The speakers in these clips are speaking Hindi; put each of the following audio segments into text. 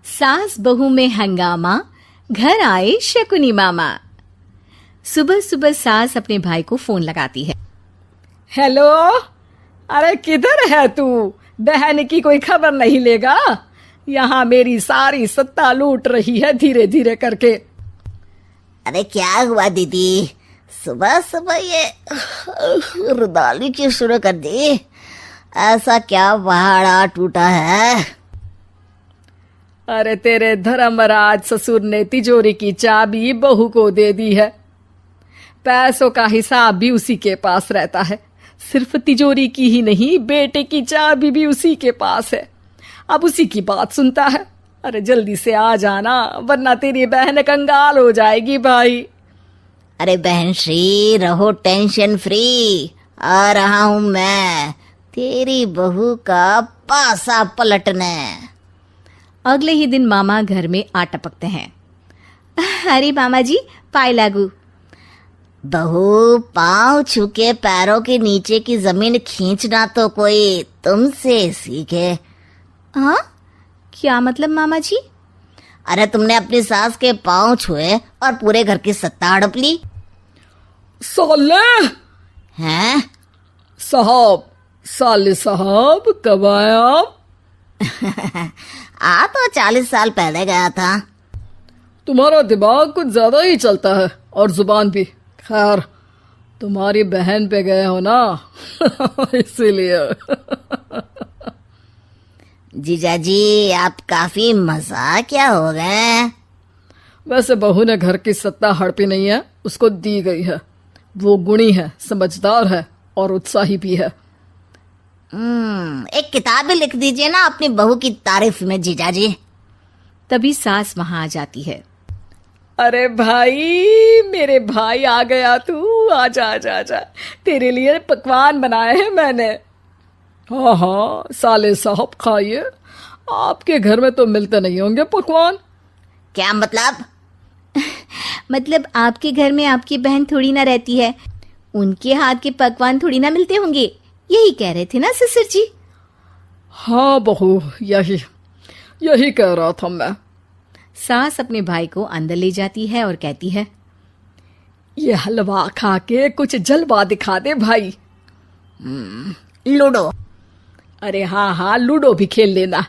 सास बहू में हंगामा, घर आए शकुनी मामा। सुबह सुबह सास अपने भाई को फोन लगाती है। हेलो, अरे किधर है तू? बहन की कोई खबर नहीं लेगा? यहाँ मेरी सारी सत्ता लूट रही है धीरे धीरे करके। अरे क्या हुआ दीदी, सुबह सुबह ये रुदाली क्यों शुरू कर दी? ऐसा क्या पहाड़ा टूटा है? अरे तेरे धर्मराज ससुर ने तिजोरी की चाबी बहू को दे दी है। पैसों का हिसाब भी उसी के पास रहता है। सिर्फ तिजोरी की ही नहीं, बेटे की चाबी भी उसी के पास है। अब उसी की बात सुनता है। अरे जल्दी से आ जाना, वरना तेरी बहन कंगाल हो जाएगी भाई। अरे बहन श्री, रहो टेंशन फ्री। आ रहा हूं मैं, तेरी बहू का पासा पलटने। अगले ही दिन मामा घर में आ टपकते हैं। अरे मामा जी, पाए लागू। बहू, पाँव छूके पैरों के नीचे की जमीन खींचना तो कोई तुमसे सीखे। हाँ, क्या मतलब मामा जी? अरे तुमने अपनी सास के पाँव छुए और पूरे घर की सत्ता हड़प ली। साले हैं? साले साहब कब आए आप? आ तो 40 साल पहले गया था। तुम्हारा दिमाग कुछ ज्यादा ही चलता है और जुबान भी। खैर, तुम्हारी बहन पे गए हो ना इसीलिए। जीजाजी, आप काफी मजाकिया हो गए। वैसे बहू ने घर की सत्ता हड़पी नहीं है, उसको दी गई है। वो गुणी है, समझदार है और उत्साही भी है। एक किताब भी लिख दीजिए ना अपनी बहू की तारीफ में जीजाजी। तभी सास वहां आ जाती है। अरे भाई, मेरे भाई आ गया तू। आजा आजा आजा, तेरे लिए पकवान बनाए हैं मैंने। हाँ हाँ साले साहब, खाइए। आपके घर में तो मिलते नहीं होंगे पकवान। क्या मतलब? मतलब आपके घर में आपकी बहन थोड़ी ना रहती है, उनके हाथ के पकवान थोड़ी ना मिलते होंगे, यही कह रहे थे ना ससुर जी? हाँ बहू, यही कह रहा था मैं। सास अपने भाई को अंदर ले जाती है और कहती है, ये हलवा खा के कुछ जलवा दिखा दे भाई। लूडो। अरे हाँ हाँ, लूडो भी खेल लेना।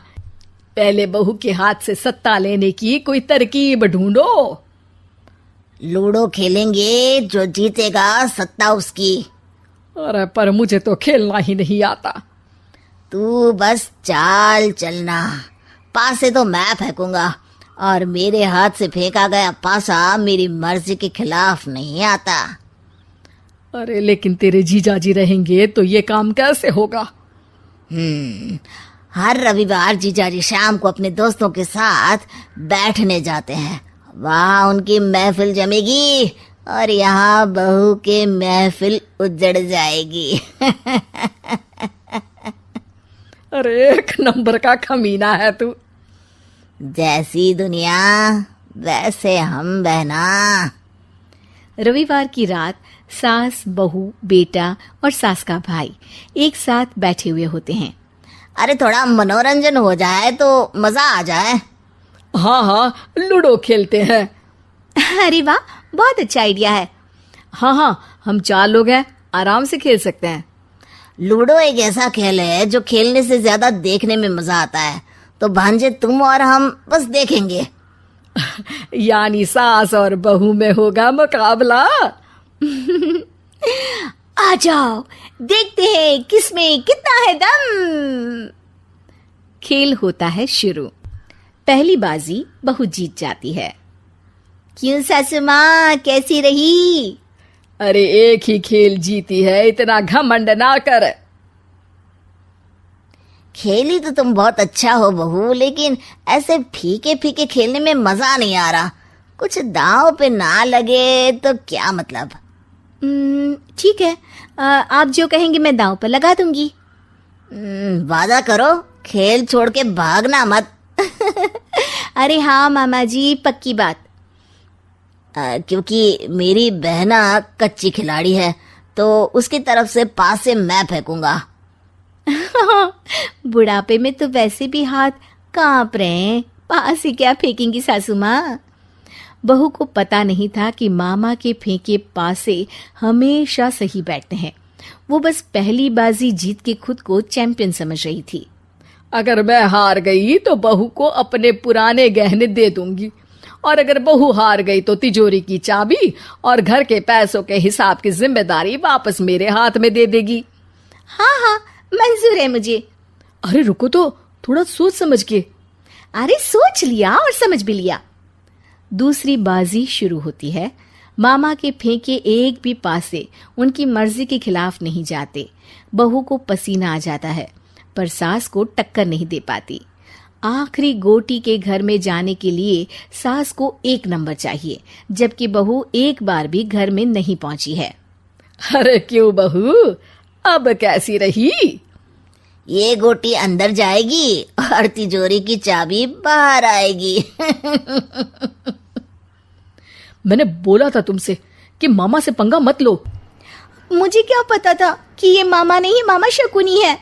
पहले बहू के हाथ से सत्ता लेने की कोई तरकीब ढूंढो। लूडो खेलेंगे, जो जीतेगा सत्ता उसकी। अरे पर मुझे तो खेलना ही नहीं आता। तू बस चाल चलना, पासे तो मैं फेंकूंगा और मेरे हाथ से फेंका गया पासा मेरी मर्जी के खिलाफ नहीं आता। अरे लेकिन तेरे जीजाजी रहेंगे तो ये काम कैसे होगा? हर रविवार जीजाजी शाम को अपने दोस्तों के साथ बैठने जाते हैं। वहाँ उनकी महफिल जमेगी और यहाँ बहू के महफिल उजड़ जाएगी। अरे एक नंबर का खमीना है तू। जैसी दुनिया वैसे हम बहना। रविवार की रात सास, बहू, बेटा और सास का भाई एक साथ बैठे हुए होते हैं। अरे थोड़ा मनोरंजन हो जाए तो मजा आ जाए। हाँ हाँ, लूडो खेलते हैं। अरे वाह, बहुत अच्छा आइडिया है। हाँ हाँ, हम 4 लोग हैं, आराम से खेल सकते हैं। लूडो एक ऐसा खेल है जो खेलने से ज्यादा देखने में मजा आता है। तो भांजे तुम और हम बस देखेंगे। यानी सास और बहू में होगा मुकाबला। आ जाओ, देखते हैं किसमें कितना है दम। खेल होता है शुरू। पहली बाजी बहू जीत जाती है। क्यों सासू माँ, कैसी रही? अरे एक ही खेल जीती है, इतना घमंड ना कर। खेली तो तुम बहुत अच्छा हो बहू, लेकिन ऐसे फीके फीके खेलने में मजा नहीं आ रहा। कुछ दांव पे ना लगे तो क्या मतलब? ठीक है, आप जो कहेंगे मैं दांव पर लगा दूंगी। वादा करो, खेल छोड़ के भागना मत। अरे हाँ मामा जी, पक्की बात। क्योंकि मेरी बहना कच्ची खिलाड़ी है, तो उसकी तरफ से पास से मैं फेंकूंगा। बुढ़ापे में तो वैसे भी हाथ कांप रहे हैं, पास ही क्या फेंकेंगी सासू माँ। बहू को पता नहीं था कि मामा के फेंके पासे हमेशा सही बैठते हैं। वो बस पहली बाजी जीत के खुद को चैंपियन समझ रही थी। अगर मैं हार गई तो बहू को अपने पुराने गहने दे दूंगी, और अगर बहू हार गई तो तिजोरी की चाबी और घर के पैसों के हिसाब की जिम्मेदारी वापस मेरे हाथ में दे देगी। हाँ हाँ, मंजूर है मुझे। अरे रुको तो, थोड़ा सोच समझ के। अरे सोच लिया और समझ भी लिया। दूसरी बाजी शुरू होती है। मामा के फेंके एक भी पासे उनकी मर्जी के खिलाफ नहीं जाते। बहू को पसीना आ जाता है, पर सास को टक्कर नहीं दे पाती। आखिरी गोटी के घर में जाने के लिए सास को 1 नंबर चाहिए, जबकि बहू एक बार भी घर में नहीं पहुंची है। अरे क्यों बहू, अब कैसी रही? ये गोटी अंदर जाएगी और तिजोरी की चाबी बाहर आएगी। मैंने बोला था तुमसे कि मामा से पंगा मत लो। मुझे क्या पता था कि ये मामा नहीं, मामा शकुनी है।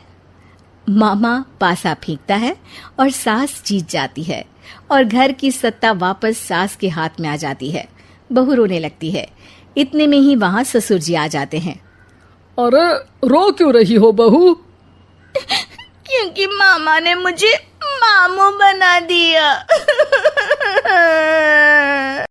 मामा पासा फेंकता है और सास जीत जाती है और घर की सत्ता वापस सास के हाथ में आ जाती है। बहू रोने लगती है। इतने में ही वहां ससुर जी आ जाते हैं। अरे रो क्यों रही हो बहू? क्योंकि मामा ने मुझे मामू बना दिया।